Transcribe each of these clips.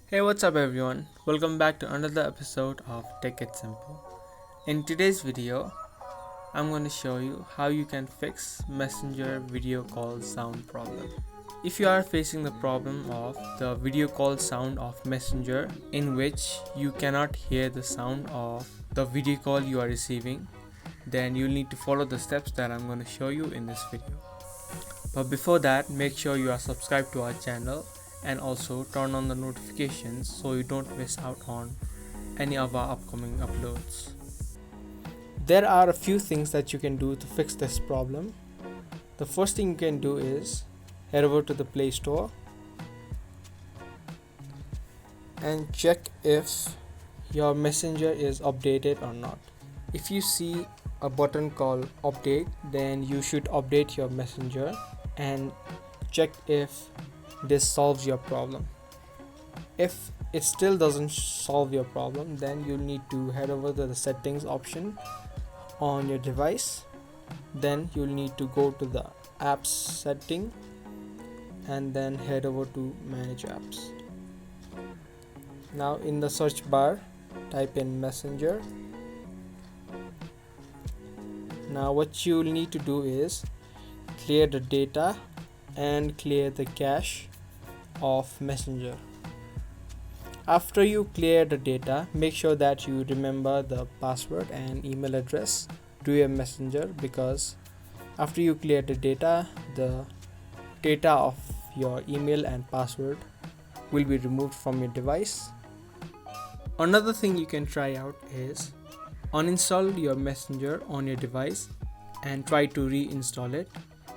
Hey, what's up everyone? Welcome back to another episode of Take It Simple. In today's video, I'm going to show you how you can fix Messenger video call sound problem. If you are facing the problem of the video call sound of Messenger in which you cannot hear the sound of the video call you are receiving, then you'll need to follow the steps that I'm going to show you in this video. But before that, make sure you are subscribed to our channel and also turn on the notifications so you don't miss out on any of our upcoming uploads. There are a few things that you can do to fix this problem. The first thing you can do is head over to the Play Store and check if your Messenger is updated or not. If you see a button called update, then you should update your Messenger and check if this solves your problem. If it still doesn't solve your problem, then you'll need to head over to the settings option on your device. Then you'll need to go to the apps setting and then head over to manage apps. Now in the search bar, type in Messenger. Now what you'll need to do is clear the data and clear the cache of Messenger. After you clear the data, make sure that you remember the password and email address to your Messenger, because after you clear the data of your email and password will be removed from your device. Another thing you can try out is uninstall your Messenger on your device and try to reinstall it.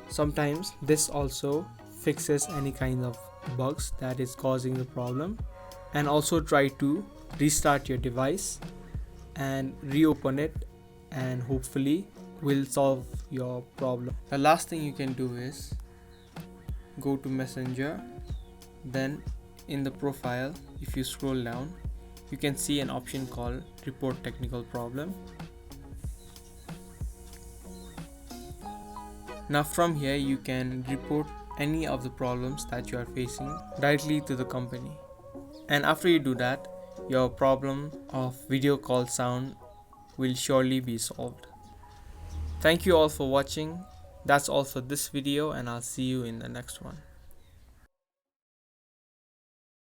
Sometimes this also fixes any kind of bugs that is causing the problem. And also try to restart your device and reopen it, and hopefully will solve your problem. The last thing you can do is go to Messenger. Then in the profile, if you scroll down, you can see an option called report technical problem. Now from here you can report any of the problems that you are facing directly to the company. And after you do that, your problem of video call sound will surely be solved. Thank you all for watching. That's all for this video, and I'll see you in the next one.